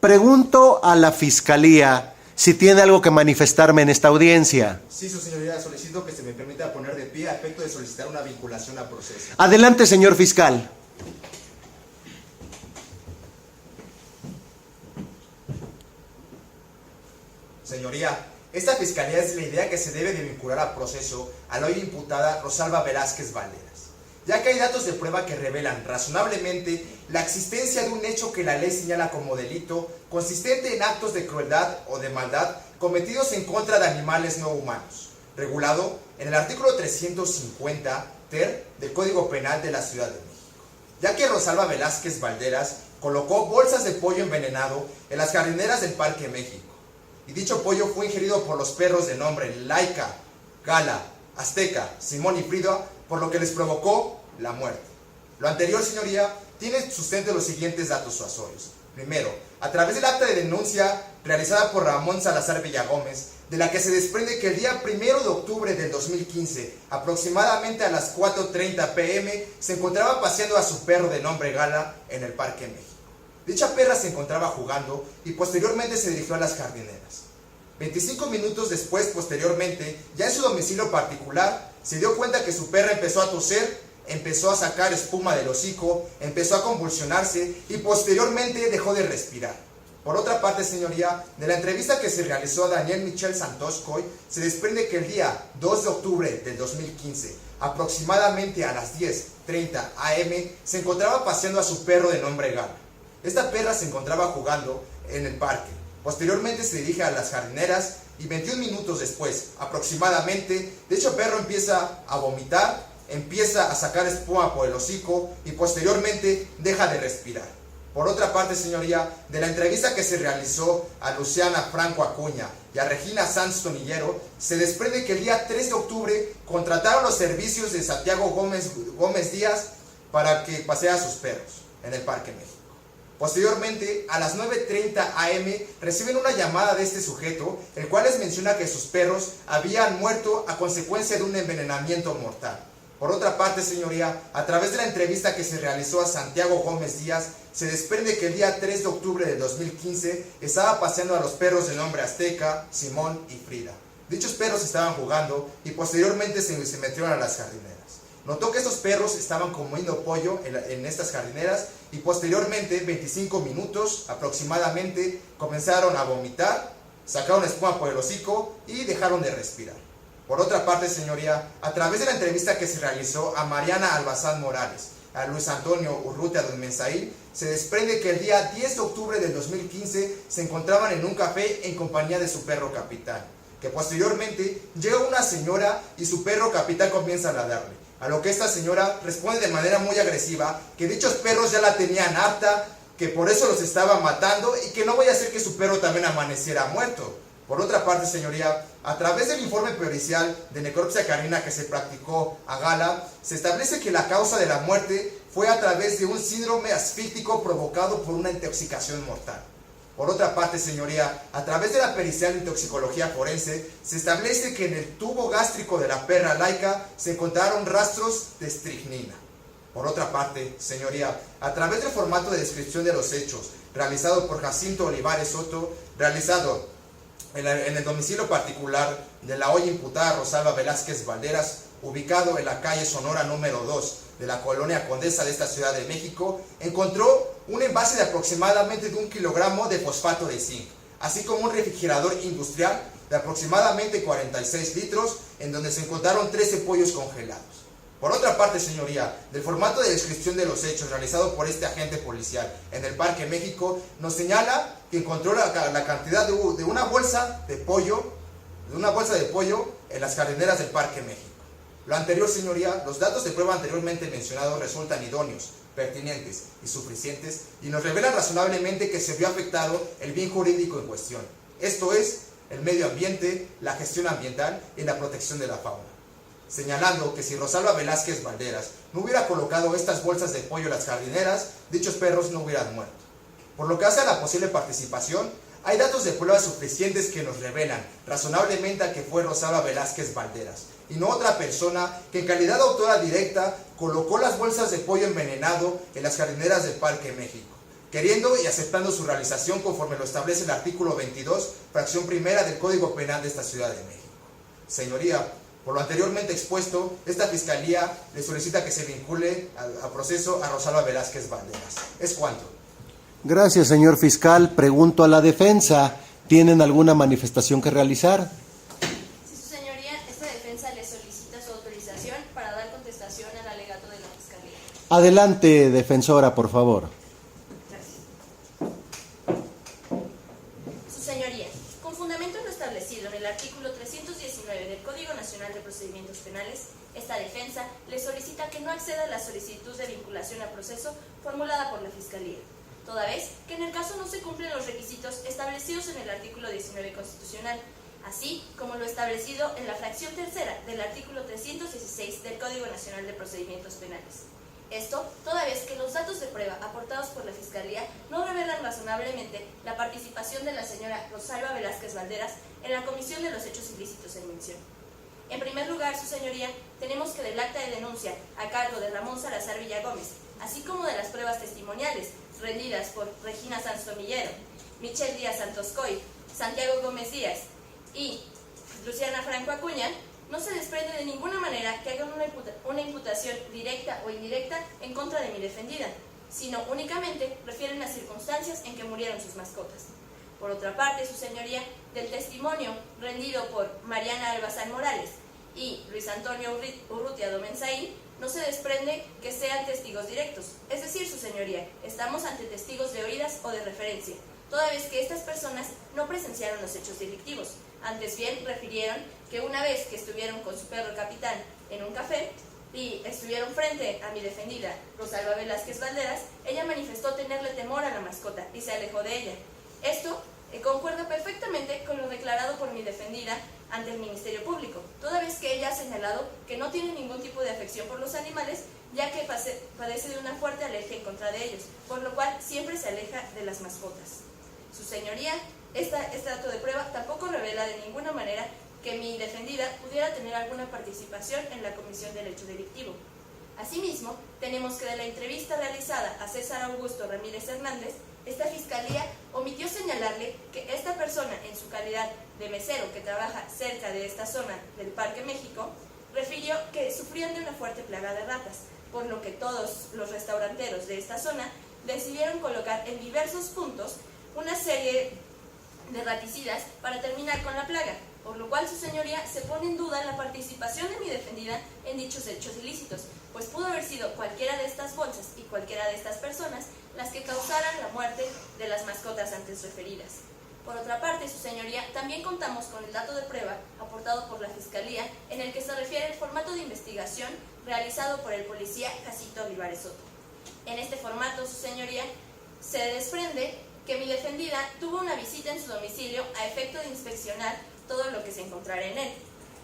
Pregunto a la Fiscalía si tiene algo que manifestarme en esta audiencia. Sí, su señoría, solicito que se me permita poner de pie a efecto de solicitar una vinculación a proceso. Adelante, señor fiscal. Señoría, esta fiscalía es la idea que se debe de vincular a proceso a la hoy imputada Rosalba Velázquez Valderas, ya que hay datos de prueba que revelan razonablemente la existencia de un hecho que la ley señala como delito consistente en actos de crueldad o de maldad cometidos en contra de animales no humanos, regulado en el artículo 350 ter del Código Penal de la Ciudad de México, ya que Rosalba Velázquez Valderas colocó bolsas de pollo envenenado en las jardineras del Parque México, y dicho pollo fue ingerido por los perros de nombre Laika, Gala, Azteca, Simón y Frida, por lo que les provocó la muerte. Lo anterior, señoría, tiene sustento los siguientes datos suasorios. Primero, a través del acta de denuncia realizada por Ramón Salazar Villagómez, de la que se desprende que el día 1 de octubre del 2015, aproximadamente a las 4:30 p.m., se encontraba paseando a su perro de nombre Gala en el Parque México. Dicha perra se encontraba jugando y posteriormente se dirigió a las jardineras. 25 minutos después, posteriormente, ya en su domicilio particular, se dio cuenta que su perra empezó a toser, empezó a sacar espuma del hocico, empezó a convulsionarse y posteriormente dejó de respirar. Por otra parte, señoría, de la entrevista que se realizó a Daniel Michel Santoscoy, se desprende que el día 2 de octubre del 2015, aproximadamente a las 10:30 am, se encontraba paseando a su perro de nombre Gala. Esta perra se encontraba jugando en el parque. Posteriormente se dirige a las jardineras y 21 minutos después, aproximadamente, dicho perro empieza a vomitar, empieza a sacar espuma por el hocico y posteriormente deja de respirar. Por otra parte, señoría, de la entrevista que se realizó a Luciana Franco Acuña y a Regina Sanz Tonillero, se desprende que el día 3 de octubre contrataron los servicios de Santiago Gómez Díaz para que pasee a sus perros en el Parque México. Posteriormente, a las 9:30 am, reciben una llamada de este sujeto, el cual les menciona que sus perros habían muerto a consecuencia de un envenenamiento mortal. Por otra parte, señoría, a través de la entrevista que se realizó a Santiago Gómez Díaz, se desprende que el día 3 de octubre de 2015 estaba paseando a los perros de nombre Azteca, Simón y Frida. Dichos perros estaban jugando y posteriormente se metieron a las jardineras. Notó que estos perros estaban comiendo pollo en estas jardineras y posteriormente, 25 minutos aproximadamente, comenzaron a vomitar, sacaron espuma por el hocico y dejaron de respirar. Por otra parte, señoría, a través de la entrevista que se realizó a Mariana Albazán Morales, a Luis Antonio Urrutia de Mensaí, se desprende que el día 10 de octubre del 2015 se encontraban en un café en compañía de su perro Capitán, que posteriormente llega una señora y su perro Capitán comienza a ladrarle. A lo que esta señora responde de manera muy agresiva que dichos perros ya la tenían harta, que por eso los estaba matando y que no vaya a ser que su perro también amaneciera muerto. Por otra parte, señoría, a través del informe pericial de necropsia canina que se practicó a Gala, se establece que la causa de la muerte fue a través de un síndrome asfíctico provocado por una intoxicación mortal. Por otra parte, señoría, a través de la pericial de toxicología forense, se establece que en el tubo gástrico de la perra Laika se encontraron rastros de estricnina. Por otra parte, señoría, a través del formato de descripción de los hechos, realizado por Jacinto Olivares Soto, realizado en el domicilio particular de la hoy imputada Rosalba Velázquez Valderas, ubicado en la calle Sonora número 2 de la colonia Condesa de esta Ciudad de México, encontró un envase de aproximadamente de 1 kilogramo de fosfato de zinc, así como un refrigerador industrial de aproximadamente 46 litros, en donde se encontraron 13 pollos congelados. Por otra parte, señoría, del formato de descripción de los hechos realizado por este agente policial en el Parque México, nos señala que encontró la cantidad de una bolsa de pollo en las jardineras del Parque México. Lo anterior, señoría, los datos de prueba anteriormente mencionados resultan idóneos, pertinentes y suficientes y nos revelan razonablemente que se vio afectado el bien jurídico en cuestión, esto es, el medio ambiente, la gestión ambiental y la protección de la fauna. Señalando que si Rosalba Velázquez Valderas no hubiera colocado estas bolsas de pollo en las jardineras, dichos perros no hubieran muerto. Por lo que hace a la posible participación, hay datos de pruebas suficientes que nos revelan razonablemente que fue Rosalba Velázquez Valderas, y no otra persona que en calidad de autora directa colocó las bolsas de pollo envenenado en las jardineras del Parque México, queriendo y aceptando su realización conforme lo establece el artículo 22, fracción primera del Código Penal de esta Ciudad de México. Señoría, por lo anteriormente expuesto, esta Fiscalía le solicita que se vincule a proceso a Rosalba Velázquez Valderas. Es cuanto. Gracias, señor fiscal. Pregunto a la defensa, ¿tienen alguna manifestación que realizar? Sí, su señoría, esta defensa le solicita su autorización para dar contestación al alegato de la Fiscalía. Adelante, defensora, por favor. Gracias. Su señoría, con fundamento en lo establecido en el artículo 319 del Código Nacional de Procedimientos Penales, esta defensa le solicita que no acceda a la solicitud de vinculación a proceso formulada por la Fiscalía, toda vez que en el caso no se cumplen los requisitos establecidos en el artículo 19 constitucional, así como lo establecido en la fracción tercera del artículo 316 del Código Nacional de Procedimientos Penales. Esto, toda vez que los datos de prueba aportados por la Fiscalía no revelan razonablemente la participación de la señora Rosalba Velázquez Valderas en la comisión de los hechos ilícitos en mención. En primer lugar, su señoría, tenemos que del acta de denuncia a cargo de Ramón Salazar Villagómez, así como de las pruebas testimoniales rendidas por Regina Sanz Tomillero, Michelle Díaz Santoscoy, Santiago Gómez Díaz y Luciana Franco Acuña, no se desprende de ninguna manera que hagan una imputación directa o indirecta en contra de mi defendida, sino únicamente refieren a circunstancias en que murieron sus mascotas. Por otra parte, su señoría, del testimonio rendido por Mariana Albazán Morales y Luis Antonio Urrutia Domenzaín, no se desprende que sean testigos directos, es decir, su señoría, estamos ante testigos de oídas o de referencia, toda vez que estas personas no presenciaron los hechos delictivos. Antes bien, refirieron que una vez que estuvieron con su perro capitán en un café y estuvieron frente a mi defendida, Rosalba Velázquez Valderas, ella manifestó tenerle temor a la mascota y se alejó de ella. Esto concuerda perfectamente con lo declarado por mi defendida ante el Ministerio Público, toda vez que ella ha señalado que no tiene ningún tipo de afección por los animales, ya que padece de una fuerte alergia en contra de ellos, por lo cual siempre se aleja de las mascotas. Su señoría, este dato de prueba tampoco revela de ninguna manera que mi defendida pudiera tener alguna participación en la comisión del hecho delictivo. Asimismo, tenemos que de la entrevista realizada a César Augusto Ramírez Hernández, esta Fiscalía omitió señalarle que esta persona, en su calidad de mesero que trabaja cerca de esta zona del Parque México, refirió que sufrían de una fuerte plaga de ratas, por lo que todos los restauranteros de esta zona decidieron colocar en diversos puntos una serie de raticidas para terminar con la plaga, por lo cual su señoría se pone en duda la participación de mi defendida en dichos hechos ilícitos, pues pudo haber sido cualquiera de estas bolsas y cualquiera de estas personas las que causaran la muerte de las mascotas antes referidas. Por otra parte, su señoría, también contamos con el dato de prueba aportado por la Fiscalía en el que se refiere el formato de investigación realizado por el policía Jacinto Olivares Soto. En este formato, su señoría, se desprende que mi defendida tuvo una visita en su domicilio a efecto de inspeccionar todo lo que se encontrara en él,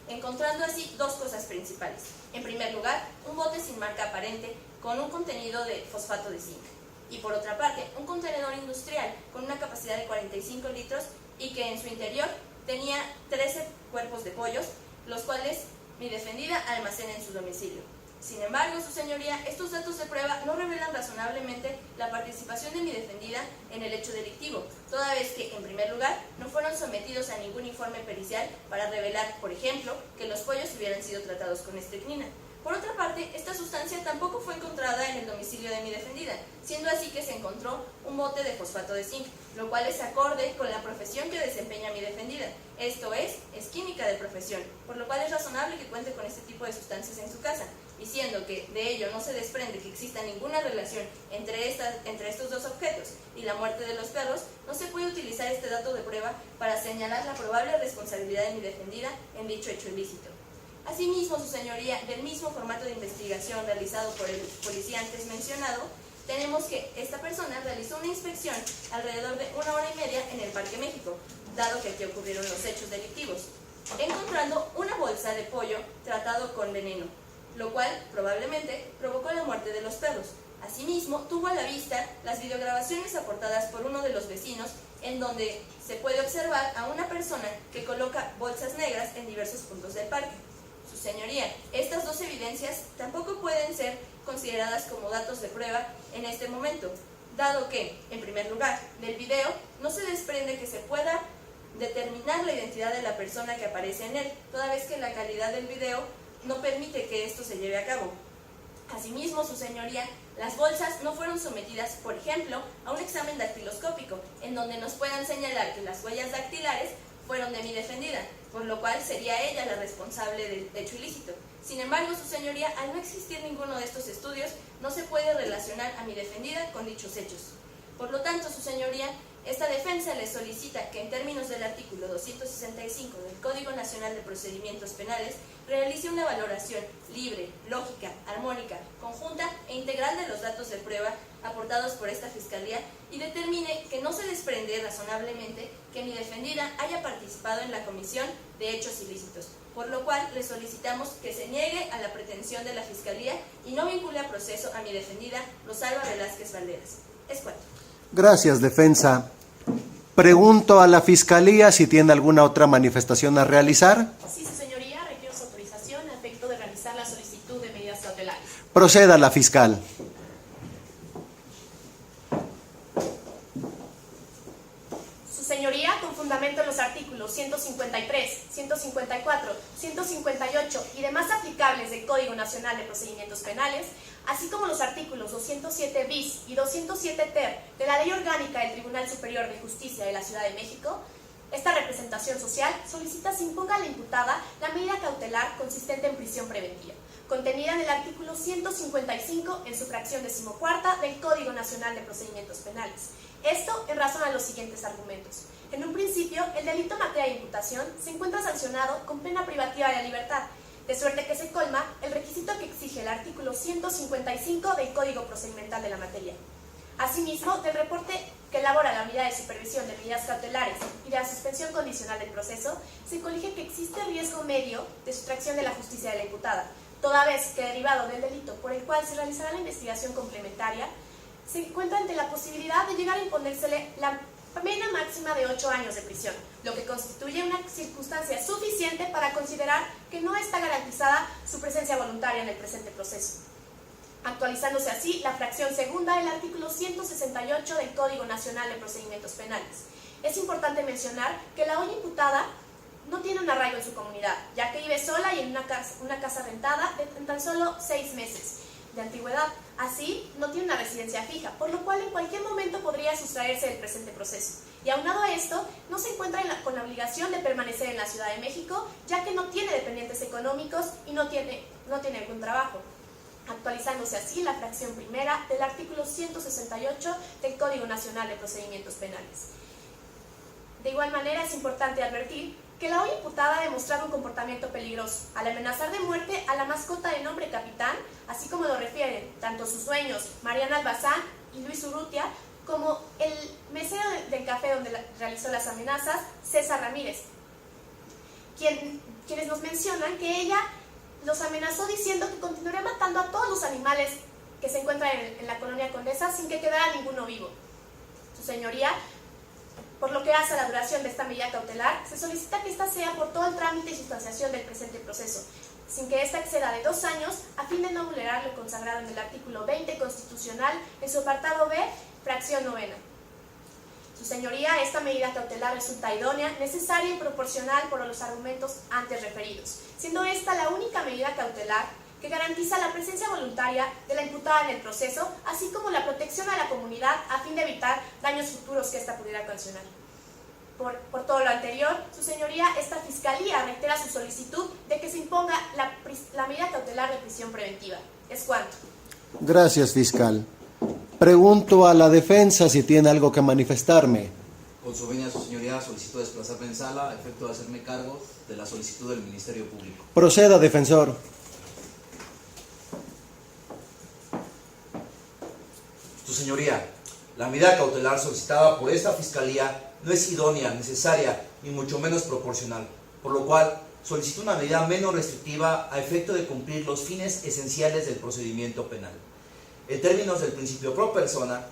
encontrando así dos cosas principales. En primer lugar, un bote sin marca aparente con un contenido de fosfato de zinc, y por otra parte, un contenedor industrial con una capacidad de 45 litros y que en su interior tenía 13 cuerpos de pollos, los cuales mi defendida almacena en su domicilio. Sin embargo, su señoría, estos datos de prueba no revelan razonablemente la participación de mi defendida en el hecho delictivo, toda vez que, en primer lugar, no fueron sometidos a ningún informe pericial para revelar, por ejemplo, que los pollos hubieran sido tratados con estricnina. Por otra parte, esta sustancia tampoco fue encontrada en el domicilio de mi defendida, siendo así que se encontró un bote de fosfato de zinc, lo cual es acorde con la profesión que desempeña mi defendida, esto es química de profesión, por lo cual es razonable que cuente con este tipo de sustancias en su casa, y siendo que de ello no se desprende que exista ninguna relación entre estos dos objetos y la muerte de los perros, no se puede utilizar este dato de prueba para señalar la probable responsabilidad de mi defendida en dicho hecho ilícito. Asimismo, su señoría, del mismo formato de investigación realizado por el policía antes mencionado, tenemos que esta persona realizó una inspección alrededor de 1 hora y media en el Parque México, dado que aquí ocurrieron los hechos delictivos, encontrando una bolsa de pollo tratado con veneno, lo cual probablemente provocó la muerte de los perros. Asimismo, tuvo a la vista las videograbaciones aportadas por uno de los vecinos, en donde se puede observar a una persona que coloca bolsas negras en diversos puntos del parque. Su señoría, estas dos evidencias tampoco pueden ser consideradas como datos de prueba en este momento, dado que, en primer lugar, del video no se desprende que se pueda determinar la identidad de la persona que aparece en él, toda vez que la calidad del video no permite que esto se lleve a cabo. Asimismo, su señoría, las bolsas no fueron sometidas, por ejemplo, a un examen dactiloscópico, en donde nos puedan señalar que las huellas dactilares fueron de mi defendida, por lo cual sería ella la responsable del hecho ilícito. Sin embargo, su señoría, al no existir ninguno de estos estudios, no se puede relacionar a mi defendida con dichos hechos. Por lo tanto, su señoría, esta defensa le solicita que en términos del artículo 265 del Código Nacional de Procedimientos Penales realice una valoración libre, lógica, armónica, conjunta e integral de los datos de prueba aportados por esta Fiscalía y determine que no se desprende razonablemente que mi defendida haya participado en la comisión de hechos ilícitos, por lo cual le solicitamos que se niegue a la pretensión de la Fiscalía y no vincule a proceso a mi defendida Rosalba Velázquez Valderas. Es cuanto. Gracias, defensa. Pregunto a la Fiscalía si tiene alguna otra manifestación a realizar. Sí, su señoría, requiero su autorización a efecto de realizar la solicitud de medidas cautelares. Proceda la fiscal. Su señoría, con fundamento en los artículos 153, 154, 158 y demás aplicables del Código Nacional de Procedimientos Penales, así como los artículos 207 bis y 207 ter de la Ley Orgánica del Tribunal Superior de Justicia de la Ciudad de México, esta representación social solicita se imponga a la imputada la medida cautelar consistente en prisión preventiva, contenida en el artículo 155 en su fracción 14ª del Código Nacional de Procedimientos Penales. Esto en razón a los siguientes argumentos. En un principio, el delito en materia de imputación se encuentra sancionado con pena privativa de la libertad, de suerte que se colma el requisito que exige el artículo 155 del Código Procedimental de la materia. Asimismo, del reporte que elabora la Unidad de Supervisión de Medidas Cautelares y de la suspensión condicional del proceso, se colige que existe riesgo medio de sustracción de la justicia de la imputada, toda vez que derivado del delito por el cual se realizará la investigación complementaria, se encuentra ante la posibilidad de llegar a imponérsele la pena máxima de 8 años de prisión, lo que constituye una circunstancia suficiente para considerar que no está garantizada su presencia voluntaria en el presente proceso, actualizándose así la fracción segunda del artículo 168 del Código Nacional de Procedimientos Penales. Es importante mencionar que la hoy imputada no tiene un arraigo en su comunidad, ya que vive sola y en una casa rentada de tan solo 6 meses de antigüedad. Así, no tiene una residencia fija, por lo cual en cualquier momento podría sustraerse del presente proceso. Y aunado a esto, no se encuentra con la obligación de permanecer en la Ciudad de México, ya que no tiene dependientes económicos y no tiene algún trabajo, actualizándose así la fracción primera del artículo 168 del Código Nacional de Procedimientos Penales. De igual manera, es importante advertir que la hoy imputada ha demostrado un comportamiento peligroso al amenazar de muerte a la mascota de nombre Capitán, así como lo refieren tanto sus dueños Mariana Albazán y Luis Urrutia, como el mesero del café donde realizó las amenazas, César Ramírez, quienes nos mencionan que ella los amenazó diciendo que continuaría matando a todos los animales que se encuentran en la colonia Condesa sin que quedara ninguno vivo. Su señoría, por lo que hace a la duración de esta medida cautelar, se solicita que ésta sea por todo el trámite y sustanciación del presente proceso, sin que ésta exceda de 2 años, a fin de no vulnerar lo consagrado en el artículo 20 constitucional, en su apartado B, fracción 9. Su señoría, esta medida cautelar resulta idónea, necesaria y proporcional por los argumentos antes referidos, siendo esta la única medida cautelar que garantiza la presencia voluntaria de la imputada en el proceso, así como la protección a la comunidad a fin de evitar daños futuros que ésta pudiera ocasionar. Por todo lo anterior, su señoría, esta Fiscalía reitera su solicitud de que se imponga la medida cautelar de prisión preventiva. Es cuanto. Gracias, fiscal. Pregunto a la defensa si tiene algo que manifestarme. Con su venia, su señoría, solicito desplazarme en sala a efecto de hacerme cargo de la solicitud del Ministerio Público. Proceda, defensor. Su señoría, la medida cautelar solicitada por esta Fiscalía no es idónea, necesaria, ni mucho menos proporcional, por lo cual solicito una medida menos restrictiva a efecto de cumplir los fines esenciales del procedimiento penal. En términos del principio pro persona,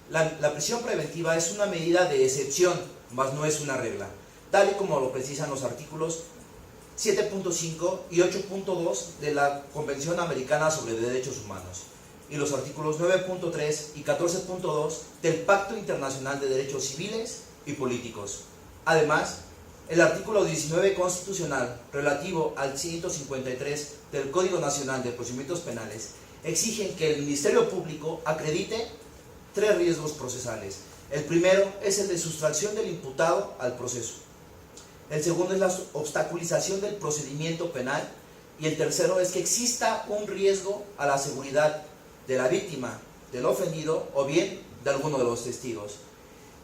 la prisión preventiva es una medida de excepción, mas no es una regla, tal y como lo precisan los artículos 7.5 y 8.2 de la Convención Americana sobre Derechos Humanos. y los artículos 9.3 y 14.2 del Pacto Internacional de Derechos Civiles y Políticos. Además, el artículo 19 constitucional relativo al 153 del Código Nacional de Procedimientos Penales exigen que el Ministerio Público acredite 3 riesgos procesales. El primero es el de sustracción del imputado al proceso. El segundo es la obstaculización del procedimiento penal. Y el tercero es que exista un riesgo a la seguridad de la víctima, del ofendido o bien de alguno de los testigos,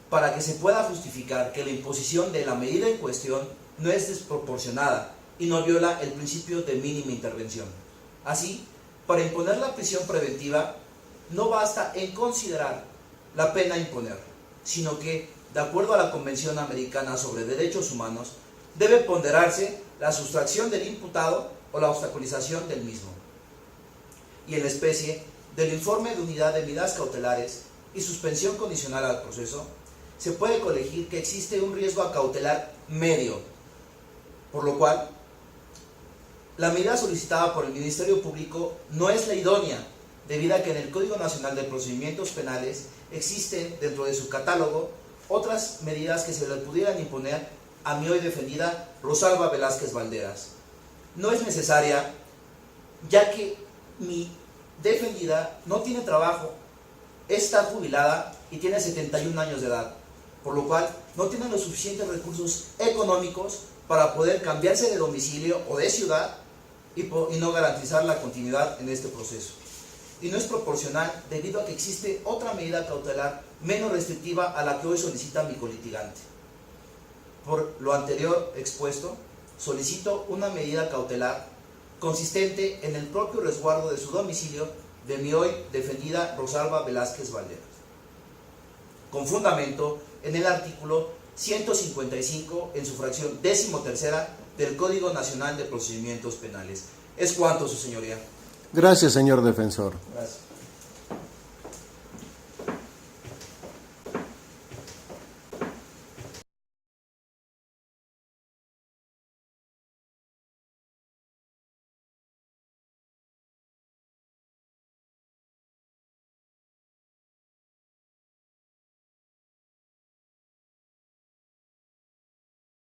para que se pueda justificar que la imposición de la medida en cuestión no es desproporcionada y no viola el principio de mínima intervención. Así, para imponer la prisión preventiva, no basta en considerar la pena a imponer, sino que, de acuerdo a la Convención Americana sobre Derechos Humanos, debe ponderarse la sustracción del imputado o la obstaculización del mismo. Y en la especie del informe de unidad de medidas cautelares y suspensión condicional al proceso, se puede colegir que existe un riesgo a cautelar medio, por lo cual la medida solicitada por el Ministerio Público no es la idónea, debido a que en el Código Nacional de Procedimientos Penales existen dentro de su catálogo otras medidas que se le pudieran imponer a mi hoy defendida Rosalba Velázquez Valderas. No es necesaria, ya que mi defendida no tiene trabajo, está jubilada y tiene 71 años de edad, por lo cual no tiene los suficientes recursos económicos para poder cambiarse de domicilio o de ciudad y no garantizar la continuidad en este proceso. Y no es proporcional debido a que existe otra medida cautelar menos restrictiva a la que hoy solicita mi colitigante. Por lo anterior expuesto, solicito una medida cautelar consistente en el propio resguardo de su domicilio de mi hoy defendida Rosalba Velázquez Valderas, con fundamento en el artículo 155 en su fracción 13ª del Código Nacional de Procedimientos Penales. Es cuanto, su señoría. Gracias, señor defensor. Gracias.